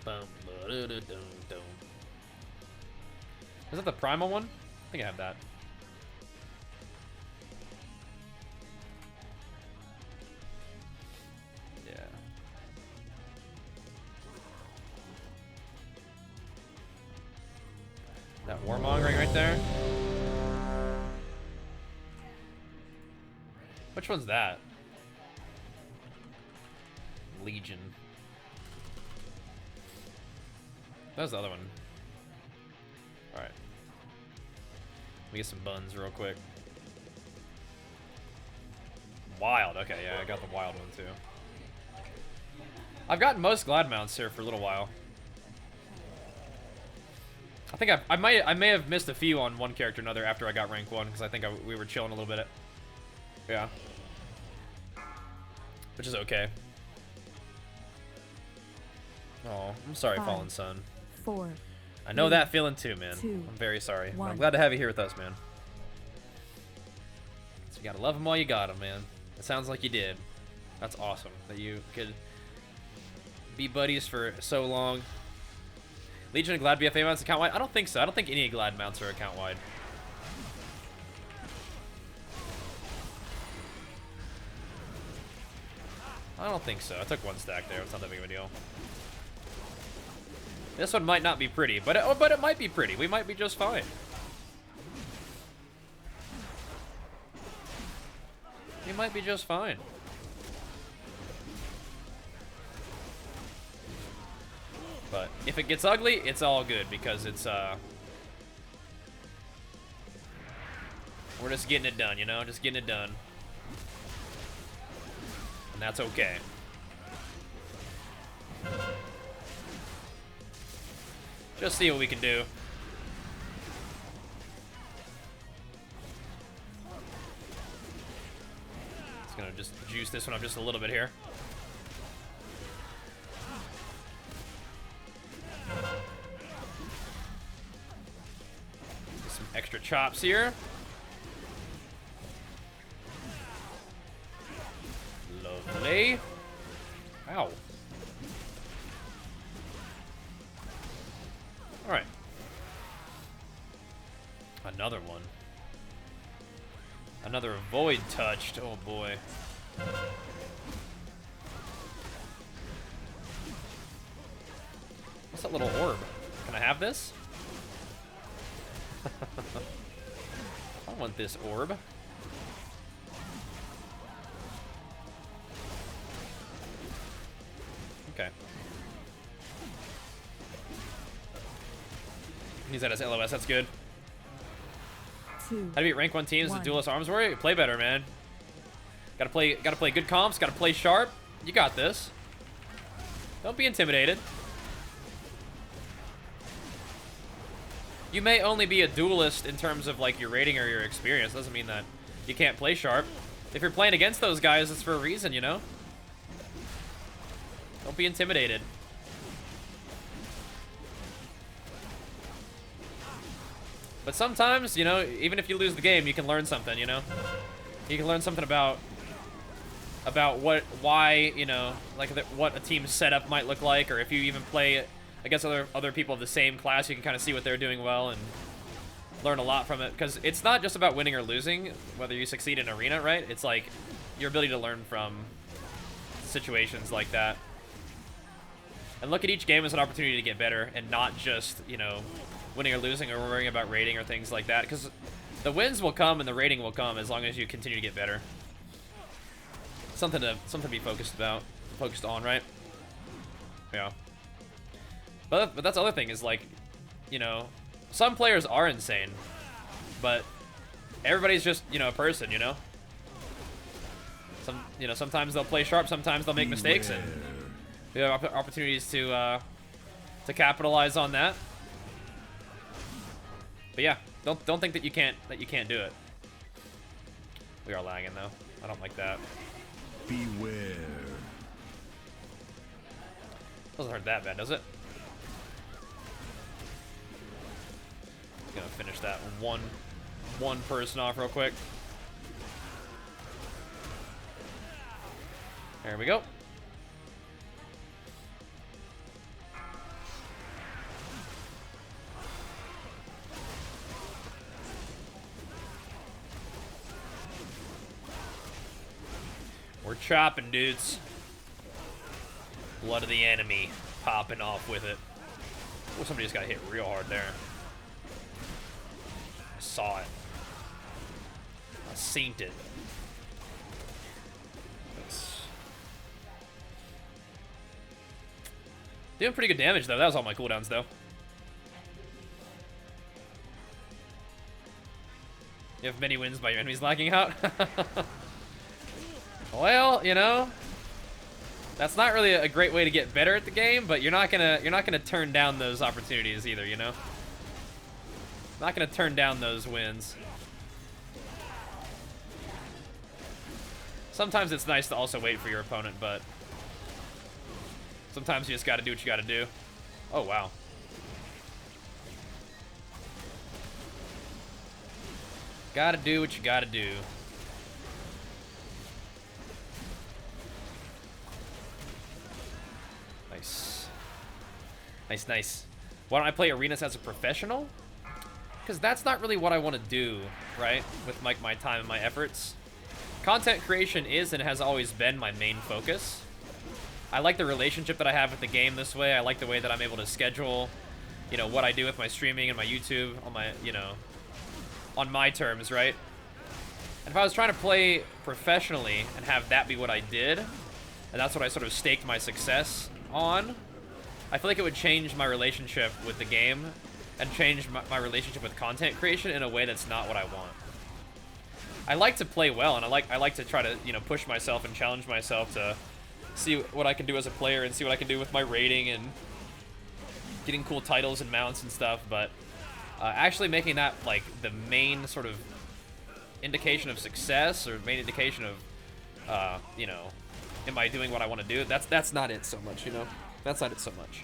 Bum, ba-da-da-dum, dum. Is that the primal one? I think I have that. Yeah. That warmongering right there. Which one's that? Legion. That was the other one. Alright. Let me get some buns real quick. Wild. Okay, yeah, I got the wild one too. I've gotten most glad mounts here for a little while. I think I may have missed a few on one character or another after I got rank 1 because I think we were chilling a little bit. Yeah. Which is okay. Oh, I'm sorry, Fallen Sun. 4. I know that feeling too, man. 2, I'm very sorry. 1. I'm glad to have you here with us, man. So you gotta love them while you got them, man. It sounds like you did. That's awesome that you could be buddies for so long. Legion of Glad BFA mounts account wide? I don't think so. I don't think any Glad mounts are account wide. I don't think so. I took 1 stack there. It's not that big of a deal. This one might not be pretty, but it might be pretty. We might be just fine. We might be just fine. But if it gets ugly, it's all good because it's we're just getting it done, you know, just getting it done. And that's okay. Just see what we can do. Just gonna just juice this one up just a little bit here. Get some extra chops here. Lovely. Ow. Alright. Another one. Another void touched. Oh boy. What's that little orb? Can I have this? I want this orb. Okay. Use that as LOS, that's good. 2, How to beat rank 1 teams with duelist arms warrior? Play better, man. Gotta play good comps, gotta play sharp. You got this. Don't be intimidated. You may only be a duelist in terms of like your rating or your experience. Doesn't mean that you can't play sharp. If you're playing against those guys, it's for a reason, you know? Don't be intimidated. But sometimes, you know, even if you lose the game, you can learn something, you know? You can learn something about why, you know, like what a team's setup might look like, or if you even play against other people of the same class, you can kind of see what they're doing well and learn a lot from it. Because it's not just about winning or losing, whether you succeed in arena, right? It's like your ability to learn from situations like that. And look at each game as an opportunity to get better and not just, you know, winning or losing or worrying about rating or things like that. Because the wins will come and the rating will come as long as you continue to get better. Something to be focused on, right? Yeah. But that's the other thing is, like, you know, some players are insane, but everybody's just, you know, a person, you know? Sometimes they'll play sharp, sometimes they'll make mistakes, and we have opportunities to capitalize on that. But yeah, don't think that you can't do it. We are lagging though. I don't like that. Beware. Doesn't hurt that bad, does it? Gonna finish that one person off real quick. There we go. chopping, dudes. Blood of the enemy. Popping off with it. Oh, somebody just got hit real hard there. I saw it. I seen it. Doing pretty good damage, though. That was all my cooldowns, though. You have many wins by your enemies lacking out? Well, you know, that's not really a great way to get better at the game, but you're not gonna turn down those opportunities either, you know? Not gonna turn down those wins. Sometimes it's nice to also wait for your opponent, but sometimes you just gotta do what you gotta do. Oh, wow. Gotta do what you gotta do. Nice. Nice, nice. Why don't I play arenas as a professional? Because that's not really what I want to do, right? With like my time and my efforts. Content creation is and has always been my main focus. I like the relationship that I have with the game this way. I like the way that I'm able to schedule, you know, what I do with my streaming and my YouTube on my, you know, on my terms, right? And if I was trying to play professionally and have that be what I did, and that's what I sort of staked my success on, I feel like it would change my relationship with the game and change my relationship with content creation in a way that's not what I want. I like to play well, and I like to try to, you know, push myself and challenge myself to see what I can do as a player and see what I can do with my rating and getting cool titles and mounts and stuff, but actually making that like the main sort of indication of success or main indication of, you know, am I doing what I want to do? That's not it so much, you know? That's not it so much.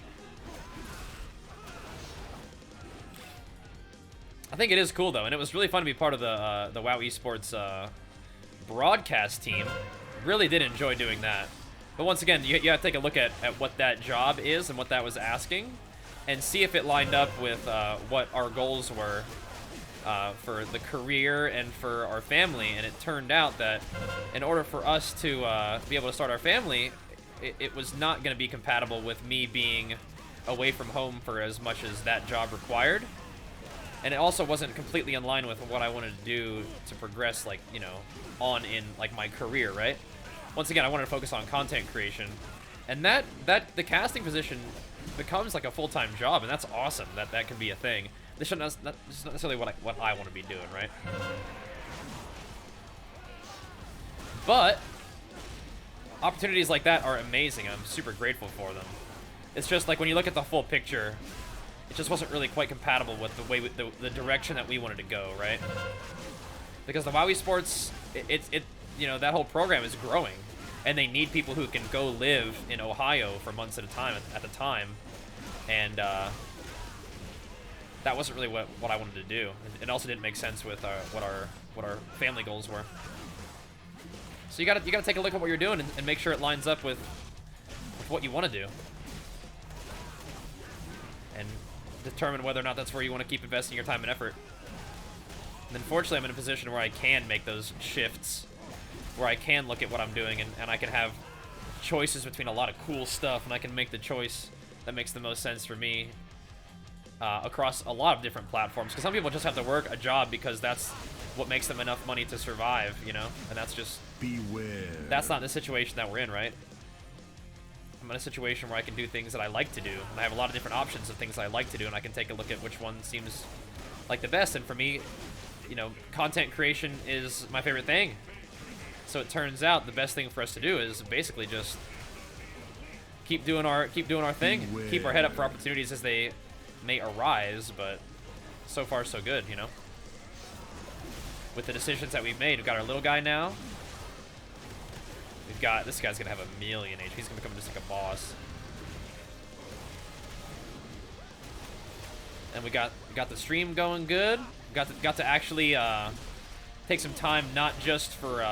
I think it is cool though, and it was really fun to be part of the WoW Esports broadcast team. Really did enjoy doing that. But once again, you have to take a look at what that job is and what that was asking, and see if it lined up with what our goals were for the career and for our family. And it turned out that in order for us to be able to start our family, it was not going to be compatible with me being away from home for as much as that job required. And it also wasn't completely in line with what I wanted to do to progress, like, you know, on in like my career, right? Once again, I wanted to focus on content creation, and that the casting position becomes like a full-time job, and that's awesome that can be a thing. This is not necessarily what I want to be doing, right? But opportunities like that are amazing. I'm super grateful for them. It's just like when you look at the full picture, it just wasn't really quite compatible with the way the direction that we wanted to go, right? Because the WoW Esports, you know, that whole program is growing, and they need people who can go live in Ohio for months at a time at the time, and that wasn't really what I wanted to do. It also didn't make sense with what our family goals were. So you gotta take a look at what you're doing and make sure it lines up with what you want to do, and determine whether or not that's where you want to keep investing your time and effort. And then fortunately, I'm in a position where I can make those shifts, where I can look at what I'm doing, and I can have choices between a lot of cool stuff, and I can make the choice that makes the most sense for me across a lot of different platforms. Because some people just have to work a job because that's what makes them enough money to survive, you know? And that's just... Beware. That's not the situation that we're in, right? I'm in a situation where I can do things that I like to do, and I have a lot of different options of things I like to do, and I can take a look at which one seems like the best. And for me, you know, content creation is my favorite thing. So it turns out the best thing for us to do is basically just keep doing our thing, Beware. keep our head up for opportunities as they may arise. But so far so good, you know. With the decisions that we've made, we've got our little guy now. We've got this guy's gonna have a million HP. He's gonna become just like a boss. And we got the stream going good. Got to actually take some time not just for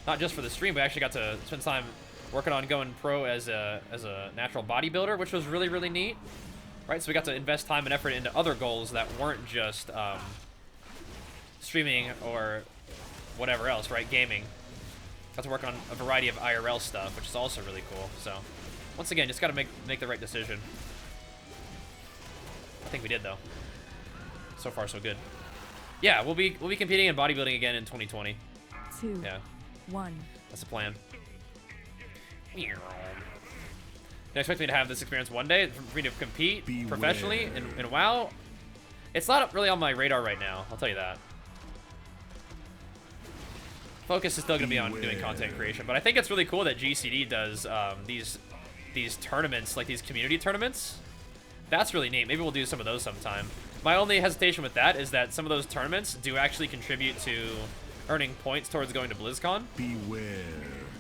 the stream, but actually got to spend time working on going pro as a natural bodybuilder, which was really, really neat. Right, so we got to invest time and effort into other goals that weren't just streaming or whatever else, right? Gaming. got to work on a variety of IRL stuff, which is also really cool. So, once again, just got to make the right decision. I think we did, though. So far, so good. Yeah, we'll be competing in bodybuilding again in 2020. 2, Yeah, 1. that's the plan. You expect me to have this experience one day for me to compete professionally in WoW? It's not really on my radar right now, I'll tell you that. Focus is still going to be on doing content creation, but I think it's really cool that GCD does these tournaments, like these community tournaments. That's really neat. Maybe we'll do some of those sometime. My only hesitation with that is that some of those tournaments do actually contribute to earning points towards going to BlizzCon. Beware.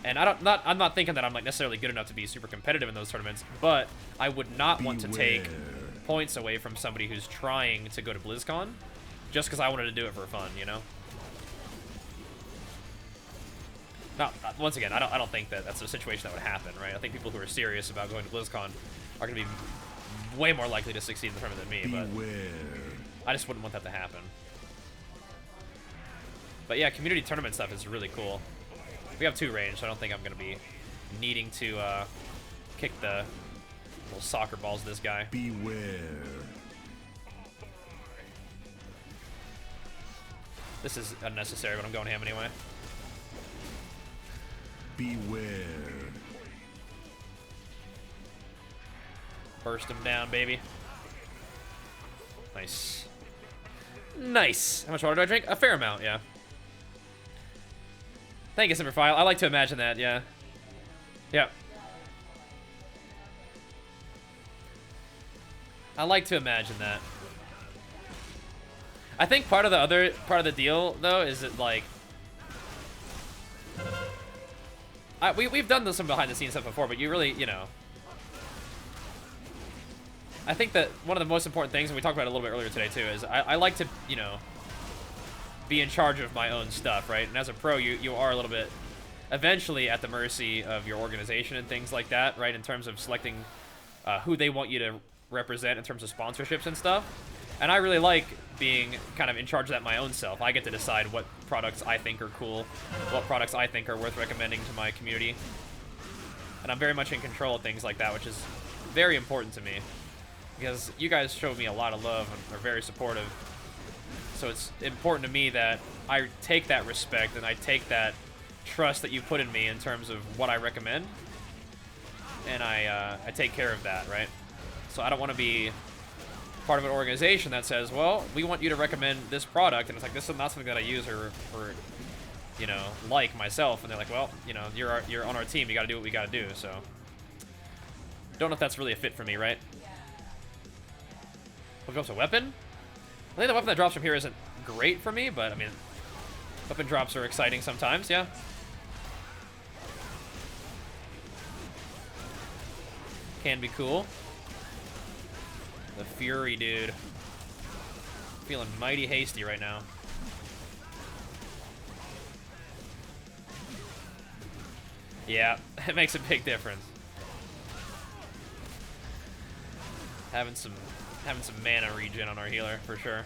And I'm not thinking that I'm like necessarily good enough to be super competitive in those tournaments, but I would not want to take points away from somebody who's trying to go to BlizzCon just because I wanted to do it for fun, you know? Now, once again, I don't think that that's a situation that would happen, right? I think people who are serious about going to BlizzCon are going to be way more likely to succeed in the tournament than me, but I just wouldn't want that to happen. But yeah, community tournament stuff is really cool. We have 2 range, so I don't think I'm going to be needing to kick the little soccer balls to this guy. Beware. This is unnecessary, but I'm going ham anyway. Beware. Burst him down, baby. Nice. Nice. How much water do I drink? A fair amount, yeah. Thank you, Simmerfile. I like to imagine that, yeah. Yeah. I like to imagine that. I think part of the deal, though, is that, like, we've done some behind-the-scenes stuff before, but you really, you know, I think that one of the most important things, and we talked about it a little bit earlier today, too, is I like to, you know, be in charge of my own stuff, right? And as a pro, you are a little bit eventually at the mercy of your organization and things like that, right? In terms of selecting who they want you to represent in terms of sponsorships and stuff. And I really like being kind of in charge of that my own self. I get to decide what products I think are cool, what products I think are worth recommending to my community. And I'm very much in control of things like that, which is very important to me. Because you guys showed me a lot of love and are very supportive. So it's important to me that I take that respect and I take that trust that you put in me in terms of what I recommend. And I take care of that, right? So I don't want to be part of an organization that says, well, we want you to recommend this product. And it's like, this is not something that I use or you know, like myself. And they're like, well, you know, you're on our team. You got to do what we got to do. So don't know if that's really a fit for me, right? Hook up a weapon? I think the weapon that drops from here isn't great for me, but I mean, weapon drops are exciting sometimes, yeah. Can be cool. The Fury, dude. Feeling mighty hasty right now. Yeah, it makes a big difference. Having some mana regen on our healer, for sure.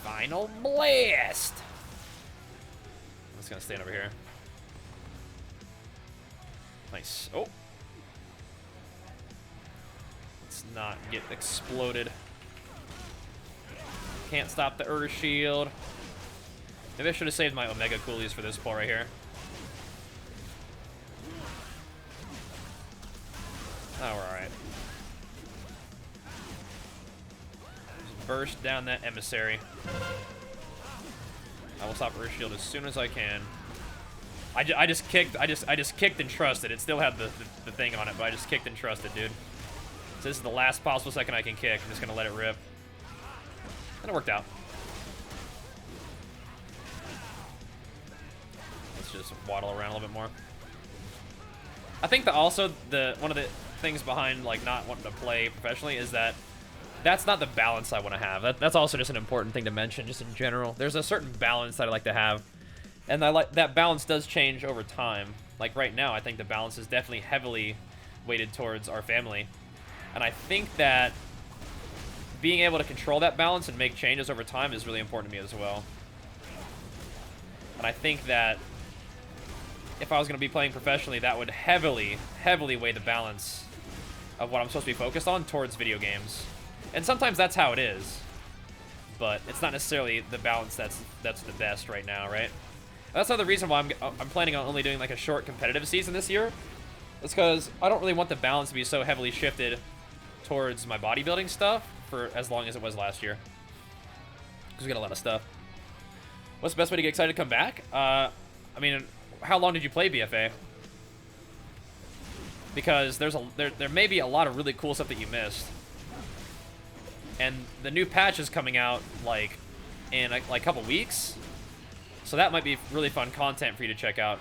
Final blast! I'm just gonna stand over here. Nice. Oh! Let's not get exploded. Can't stop the Earth Shield. Maybe I should have saved my Omega Coolies for this pull right here. Oh, we're alright. Just burst down that emissary. I will stop Earth Shield as soon as I can. I just kicked and trusted. It still had the thing on it, but I just kicked and trusted, dude. So this is the last possible second I can kick. I'm just gonna let it rip. And it worked out. Let's just waddle around a little bit more. I think that also one of the things behind like not wanting to play professionally is that that's not the balance I want to have. That's also just an important thing to mention, just in general. There's a certain balance that I like to have, and that balance does change over time. Like right now, I think the balance is definitely heavily weighted towards our family, and I think that being able to control that balance and make changes over time is really important to me as well. And I think that if I was going to be playing professionally, that would heavily, heavily weigh the balance of what I'm supposed to be focused on towards video games. And sometimes that's how it is. But it's not necessarily the balance that's the best right now, right? That's another reason why I'm planning on only doing like a short competitive season this year. It's because I don't really want the balance to be so heavily shifted towards my bodybuilding stuff for as long as it was last year. Because we got a lot of stuff. What's the best way to get excited to come back? I mean, how long did you play BFA? Because there may be a lot of really cool stuff that you missed. And the new patch is coming out like in like a couple weeks. So that might be really fun content for you to check out.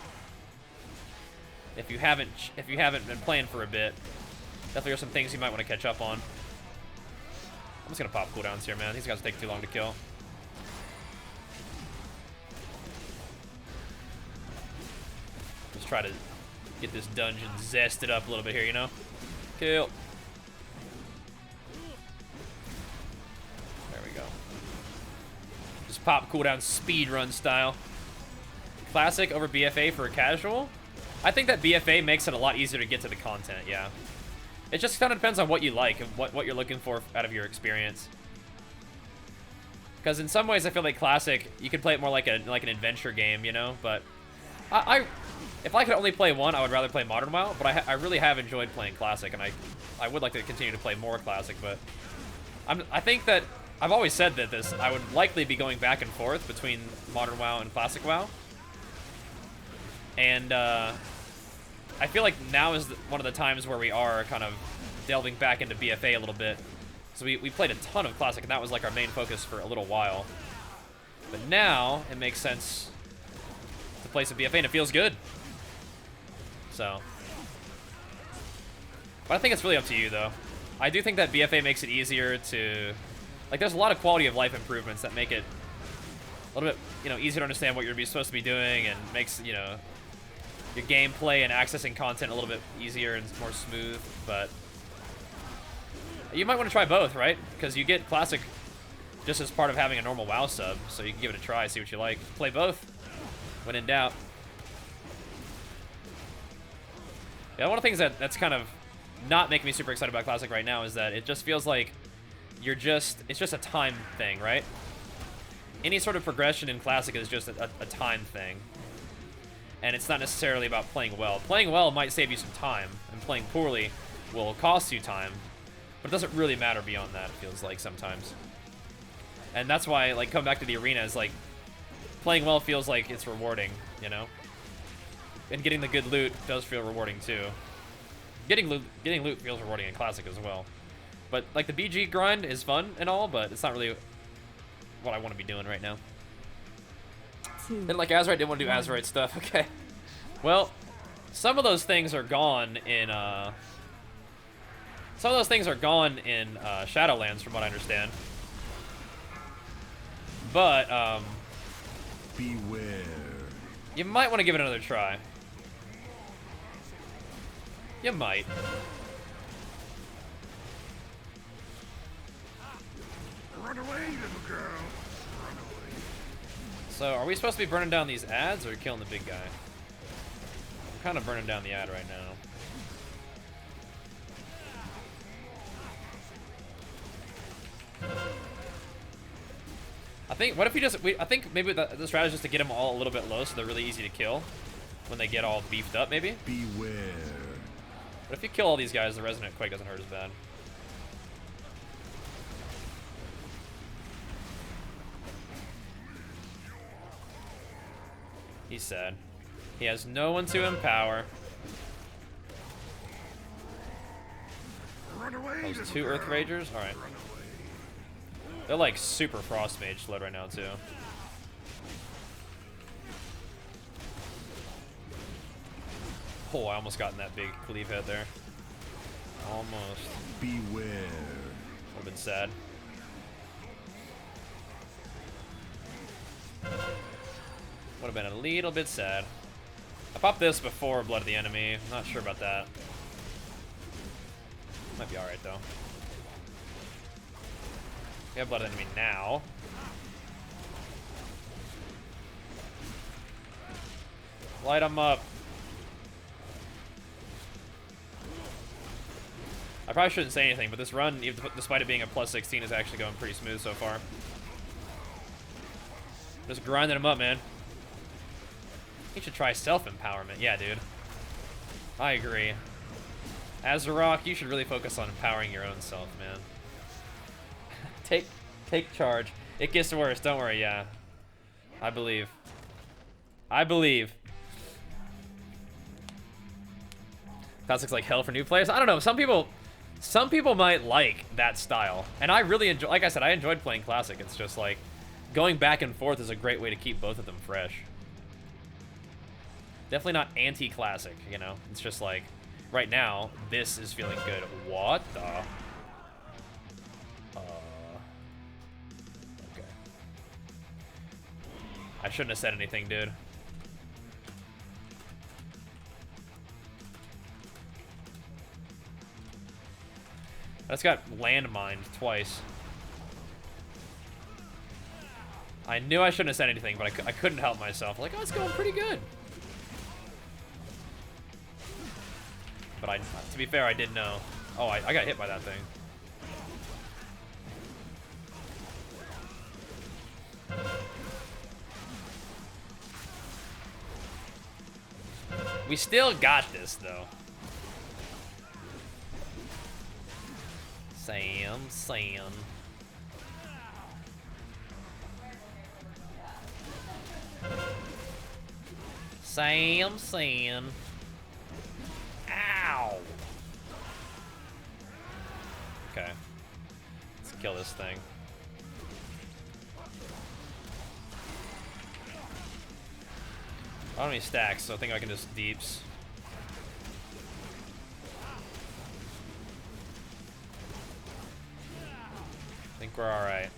If you haven't been playing for a bit, definitely are some things you might want to catch up on. I'm just gonna pop cooldowns here, man. These guys take too long to kill. Just try to get this dungeon zested up a little bit here, you know? Kill. There we go. Just pop cooldown speed run style. Classic over BFA for a casual. I think that BFA makes it a lot easier to get to the content, yeah. It just kind of depends on what you like and what you're looking for out of your experience. Because in some ways I feel like Classic, you could play it more like an adventure game, you know? But if I could only play one, I would rather play Modern WoW, but I really have enjoyed playing Classic, and I would like to continue to play more Classic, but I think that I've always said that I would likely be going back and forth between Modern WoW and Classic WoW. And I feel like now is one of the times where we are kind of delving back into BFA a little bit. So we played a ton of Classic, and that was like our main focus for a little while. But now it makes sense to play some BFA, and it feels good. So, but I think it's really up to you, though. I do think that BFA makes it easier to, like, there's a lot of quality of life improvements that make it a little bit, you know, easier to understand what you're supposed to be doing, and makes, you know, your gameplay and accessing content a little bit easier and more smooth. But you might want to try both, right? Because you get Classic just as part of having a normal WoW sub, so you can give it a try, see what you like. Play both when in doubt. Yeah, one of the things that's kind of not making me super excited about Classic right now is that it just feels like it's just a time thing, right? Any sort of progression in Classic is just a time thing. And it's not necessarily about playing well. Playing well might save you some time, and playing poorly will cost you time. But it doesn't really matter beyond that, it feels like sometimes. And that's why, like, coming back to the arena is like, playing well feels like it's rewarding, you know? And getting the good loot does feel rewarding too. Getting loot feels rewarding in Classic as well. But like the BG grind is fun and all, but it's not really what I want to be doing right now. Didn't like Azeroth, didn't want to do Azeroth stuff. Okay. Well, some of those things are gone in Shadowlands from what I understand. But Beware. you might want to give it another try. You might. Run away, little girl. Run away. So, are we supposed to be burning down these ads or killing the big guy? I'm kind of burning down the ad right now. I think, what if we just, I think maybe the strategy is just to get them all a little bit low so they're really easy to kill when they get all beefed up, maybe? Beware. But if you kill all these guys, the Resonant Quake doesn't hurt as bad. He's sad. He has no one to empower. Run away, Those two Earth Ragers? Alright. They're like super Frost Mage sled right now, too. Oh, I almost got in that big cleave head there. Almost. Beware. Would have been sad. Would have been a little bit sad. I popped this before Blood of the Enemy. I'm not sure about that. Might be alright, though. We have Blood of the Enemy now. Light them up. I probably shouldn't say anything, but this run, despite it being a plus 16, is actually going pretty smooth so far. Just grinding them up, man. You should try self-empowerment. Yeah, dude. I agree. Azeroth, you should really focus on empowering your own self, man. Take charge. It gets worse, don't worry, yeah. I believe. I believe. Classic's like hell for new players. I don't know, some people might like that style. And I really enjoy, like I said, I enjoyed playing Classic. It's just like, going back and forth is a great way to keep both of them fresh. Definitely not anti-Classic, you know? It's just like, right now, this is feeling good. What the? Okay. I shouldn't have said anything, dude. I just got landmined twice. I knew I shouldn't have said anything, but I couldn't help myself. Like, oh, it's going pretty good. But to be fair, I did know. Oh, I got hit by that thing. We still got this, though. Sam. Ow. Okay. Let's kill this thing. I don't have any stacks, so I think I can just deeps. I think we're alright.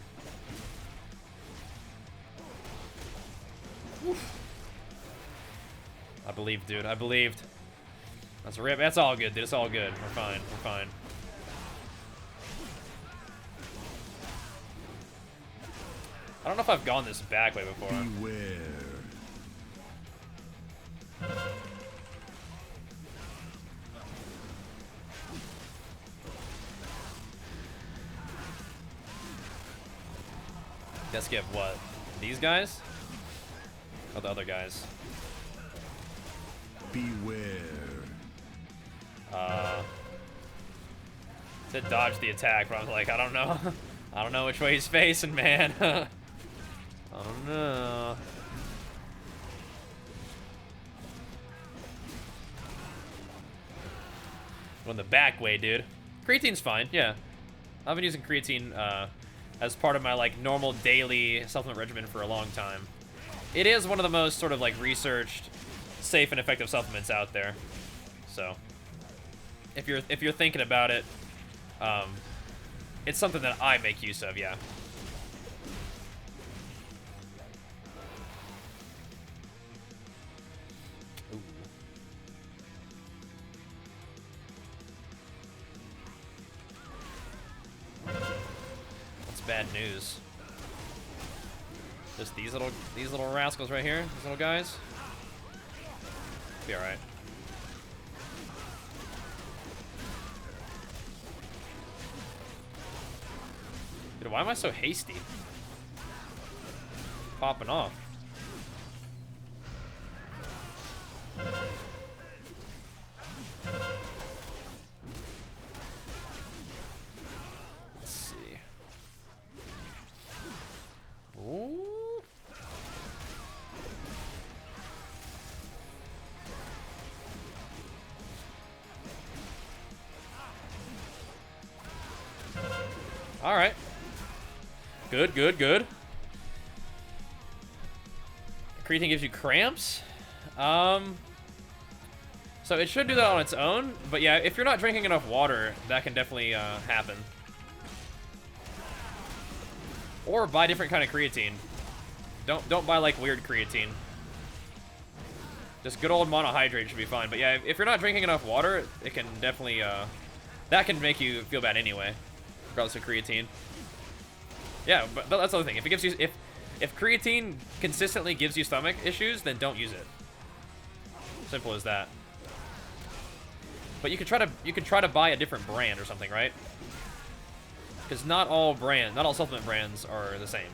I believed, dude. I believed. That's a rip. That's all good, dude. It's all good. We're fine. We're fine. I don't know if I've gone this back way before. Beware. Let's give what? These guys? Or the other guys? Beware. To dodge the attack, but I'm like, I don't know. I don't know which way he's facing, man. I don't know. Going the back way, dude. Creatine's fine, yeah. I've been using creatine as part of my like normal daily supplement regimen for a long time. It is one of the most sort of like researched, safe and effective supplements out there. So if you're thinking about it, it's something that I make use of, yeah. Ooh. That's bad news. Just these little rascals right here, these little guys. Be all right. Dude, why am I so hasty? Popping off. Let's see. Ooh. All right. Good, good, good. Creatine gives you cramps. So it should do that on its own, but yeah, if you're not drinking enough water, that can definitely happen. Or buy different kind of creatine. Don't buy like weird creatine. Just good old monohydrate should be fine. But yeah, if you're not drinking enough water, it can definitely that can make you feel bad anyway, regardless of creatine. Yeah, but that's the other thing. If it gives you, if creatine consistently gives you stomach issues, then don't use it. Simple as that. But you could try to buy a different brand or something, right? Because not all supplement brands are the same,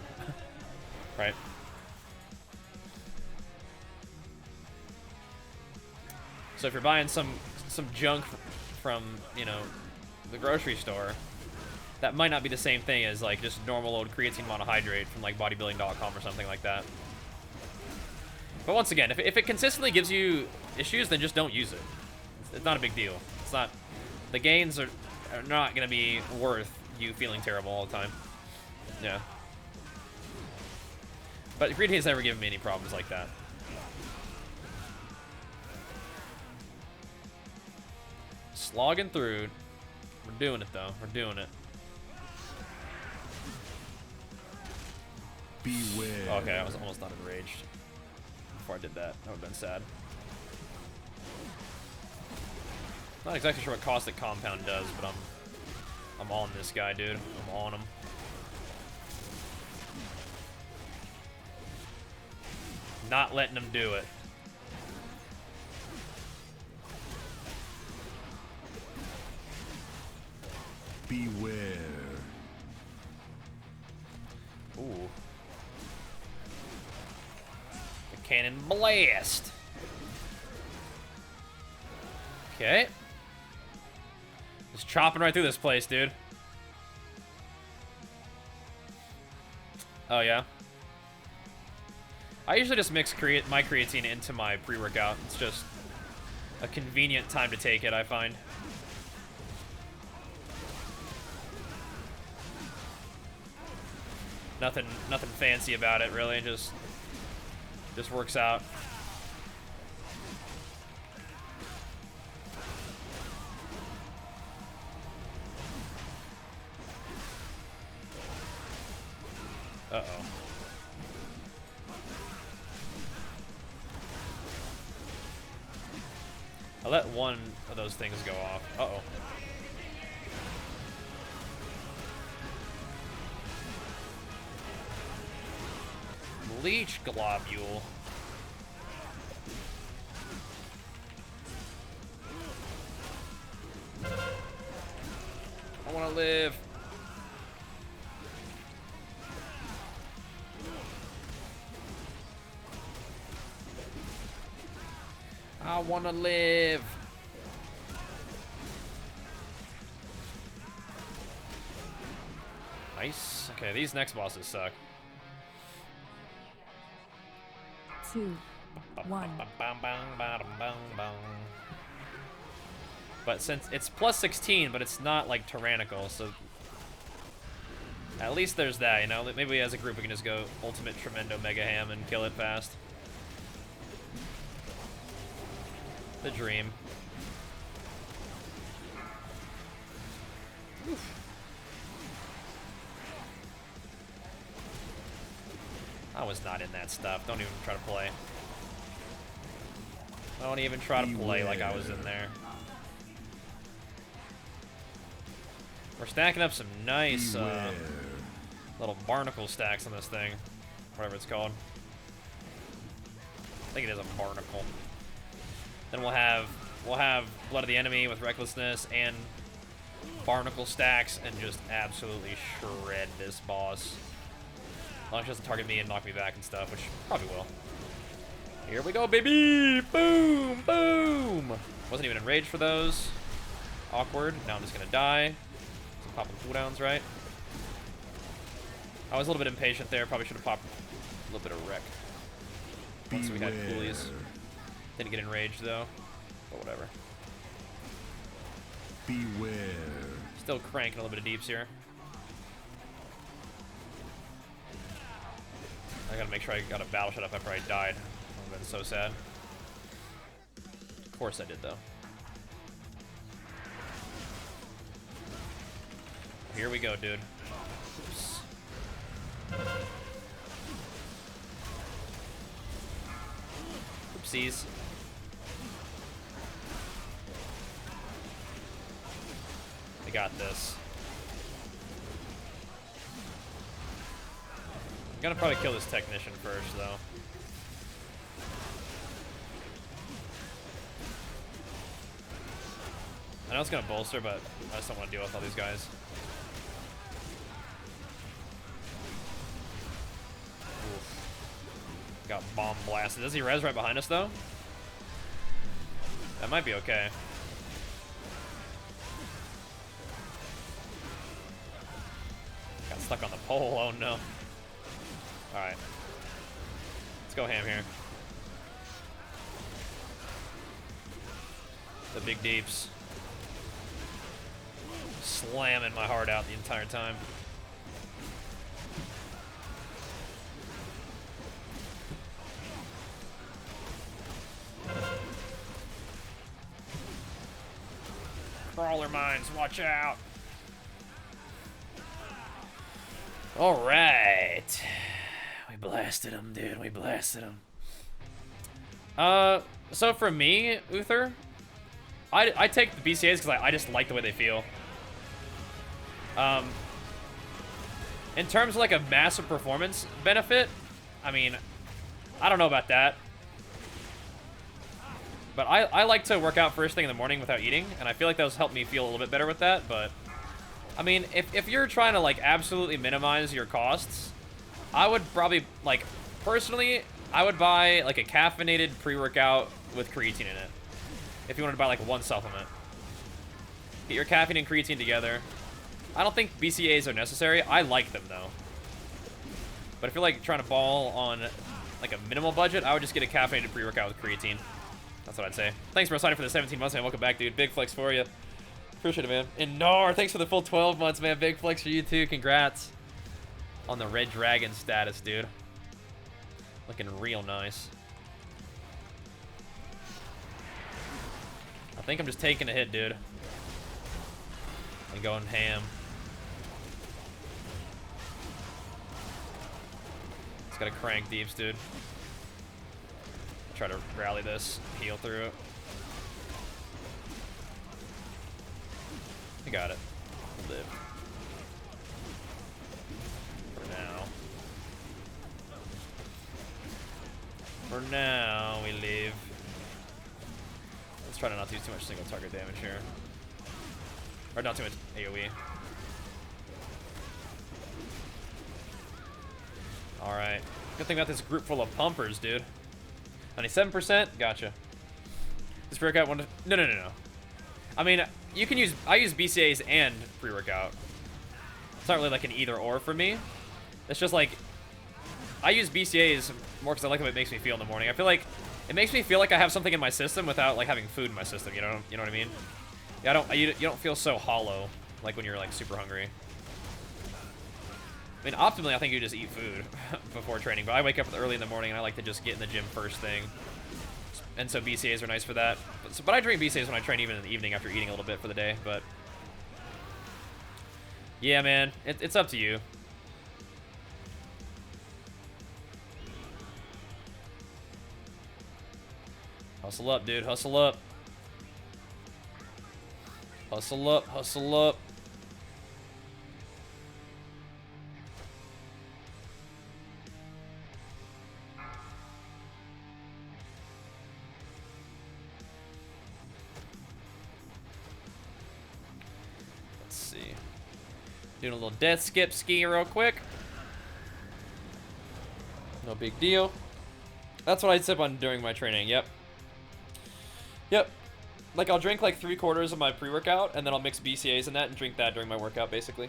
right? So if you're buying some junk from, you know, the grocery store, that might not be the same thing as like just normal old creatine monohydrate from like bodybuilding.com or something like that. But once again, if it consistently gives you issues, then just don't use it. It's not a big deal. It's not, the gains are not gonna be worth you feeling terrible all the time. Yeah. But creatine's never given me any problems like that. Slogging through. We're doing it though. We're doing it. Beware. Okay, I was almost not enraged before I did that. That would have been sad. Not exactly sure what caustic compound does, but I'm on this guy, dude. I'm on him. Not letting him do it. Beware. Ooh. The cannon blast. Okay. Just chopping right through this place, dude. Oh, yeah. I usually just mix my creatine into my pre-workout. It's just a convenient time to take it, I find. Nothing fancy about it, really. Just works out. Uh-oh. I let one of those things go off. Uh-oh. Leech globule. I want to live. I want to live. Nice. Okay, these next bosses suck. 2, 1. But since it's plus 16, but it's not like tyrannical, so at least there's that, you know? Maybe as a group we can just go ultimate tremendo mega ham and kill it fast. The dream. Oof. I was not in that stuff. Don't even try to play. Don't even try to play like I was in there. We're stacking up some nice little barnacle stacks on this thing. Whatever it's called. I think it is a barnacle. Then we'll have Blood of the Enemy with Recklessness and barnacle stacks and just absolutely shred this boss. As long as it doesn't target me and knock me back and stuff, which probably will. Here we go, baby! Boom! Boom! Wasn't even enraged for those. Awkward. Now I'm just gonna die. Some popping cooldowns, right? I was a little bit impatient there. Probably should have popped a little bit of wreck. Once we had coolies. Didn't get enraged though. But whatever. Beware. Still cranking a little bit of deeps here. I gotta make sure I got a battle shut up after I died. That would've been so sad. Of course I did, though. Here we go, dude. Oops. Oopsies. I got this. I'm gonna probably kill this technician first, though. I know it's gonna bolster, but I just don't want to deal with all these guys. Oof. Got bomb blasted. Does he res right behind us though? That might be okay. Got stuck on the pole. Oh no. Alright. Let's go ham here. The big deeps. Slamming my heart out the entire time. Crawler mines, watch out. All right. We blasted him, dude. We blasted him. So for me, Uther, I take the BCAs because I just like the way they feel. In terms of like a massive performance benefit, I mean, I don't know about that. But I like to work out first thing in the morning without eating, and I feel like those help me feel a little bit better with that, but I mean, if you're trying to like absolutely minimize your costs, I would probably, like, personally, I would buy like a caffeinated pre-workout with creatine in it. If you wanted to buy like one supplement. Get your caffeine and creatine together. I don't think BCAs are necessary. I like them though. But if you're like trying to ball on like a minimal budget, I would just get a caffeinated pre-workout with creatine. That's what I'd say. Thanks for signing for the 17 months, man. Welcome back, dude. Big flex for you. Appreciate it, man. And Nar, thanks for the full 12 months, man. Big flex for you too. Congrats on the Red Dragon status, dude. Looking real nice. I think I'm just taking a hit, dude. And going ham. Just gotta crank deeps, dude. Try to rally this, heal through it. I got it. We'll live. For now. For now, we leave. Let's try to not do too much single target damage here. Or not too much AoE. Alright. Good thing about this group full of pumpers, dude. 97%? Gotcha. This pre-workout one... No. I mean, you can use... I use BCAs and pre-workout. It's not really like an either-or for me. It's just like... I use BCAs more because I like how it makes me feel in the morning. I feel like... It makes me feel like I have something in my system without like having food in my system, you know what I mean? Yeah, you don't feel so hollow like when you're like super hungry. I mean, optimally, I think you just eat food before training, but I wake up early in the morning and I like to just get in the gym first thing. And so BCAs are nice for that. But I drink BCAs when I train even in the evening after eating a little bit for the day, but... Yeah, man, it's up to you. Hustle up, dude, hustle up. Hustle up, hustle up. Let's see. Doing a little death skip ski real quick. No big deal. That's what I sip on during my training, yep. Yep. Like, I'll drink like 3/4 of my pre-workout, and then I'll mix BCAs in that and drink that during my workout, basically.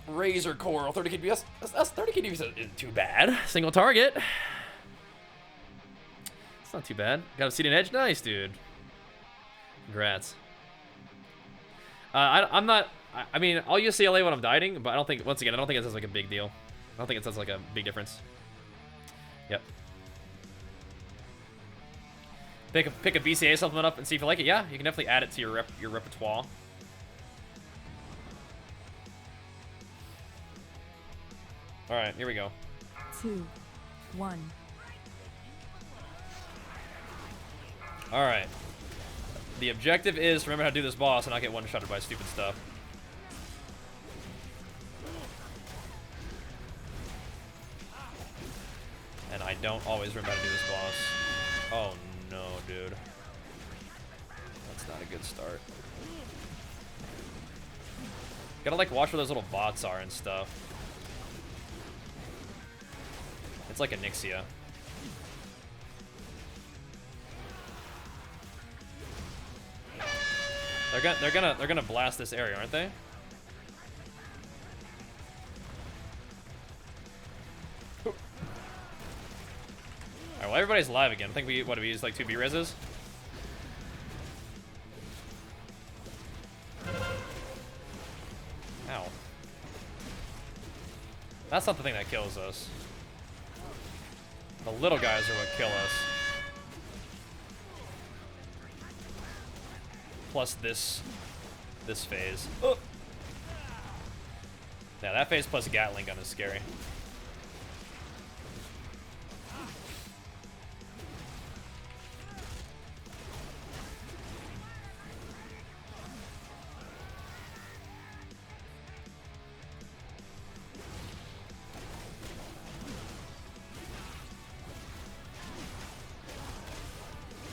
Razor Coral, 30 KDPS. That's 30 KDPS isn't too bad. Single target. It's not too bad. Got a seat and edge? Nice, dude. Congrats. I'm not... I mean, I'll use CLA when I'm dieting, but I don't think... Once again, I don't think it says like a big deal. I don't think it says like a big difference. Yep. Pick a BCA supplement up and see if you like it. Yeah, you can definitely add it to your repertoire. All right, here we go. 2, 1. All right. The objective is to remember how to do this boss and not get one-shotted by stupid stuff. And I don't always remember how to do this boss. Oh no, dude. That's not a good start. Gotta like watch where those little bots are and stuff. It's like a Nixia. They're gonna blast this area, aren't they? Alright, well everybody's live again. I think we use like 2 B-reses? Ow. That's not the thing that kills us. The little guys are what kill us. Plus this phase. Oh. Yeah, that phase plus Gatling gun is scary.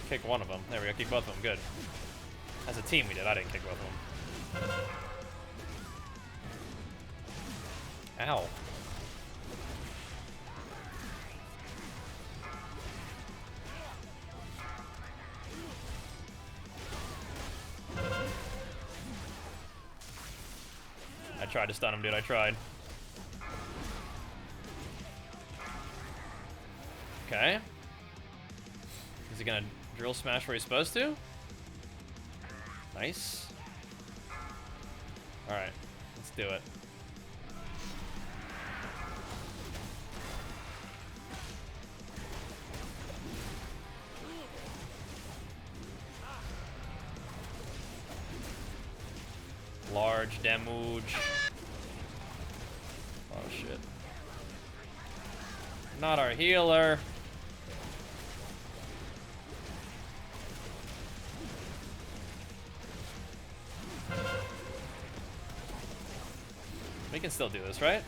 Kick one of them. There we go. Kick both of them. Good. As a team, we did. I didn't kick both of them. Ow. I tried to stun him, dude. I tried. Okay. Is he gonna drill smash where he's supposed to? Nice. Alright, let's do it. Large damage. Oh shit. Not our healer. We can still do this, right?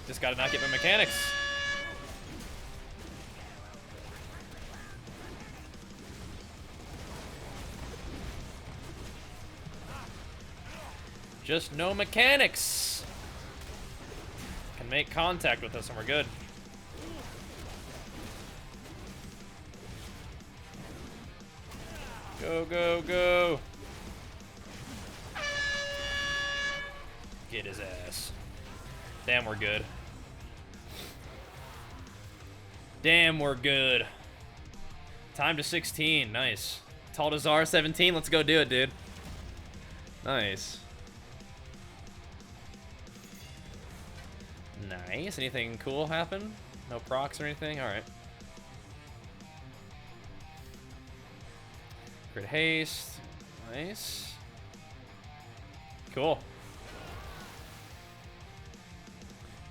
Just gotta not get my mechanics. Just no mechanics. Can make contact with us and we're good. Go, go, go. Get his ass. Damn, we're good. Damn, we're good. Time to 16. Nice. Taldazar 17. Let's go do it, dude. Nice. Nice. Anything cool happen? No procs or anything? Alright. Crit haste. Nice. Cool.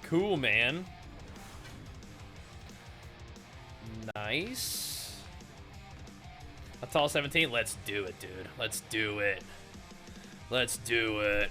Cool, man. Nice. That's all 17. Let's do it, dude. Let's do it. Let's do it.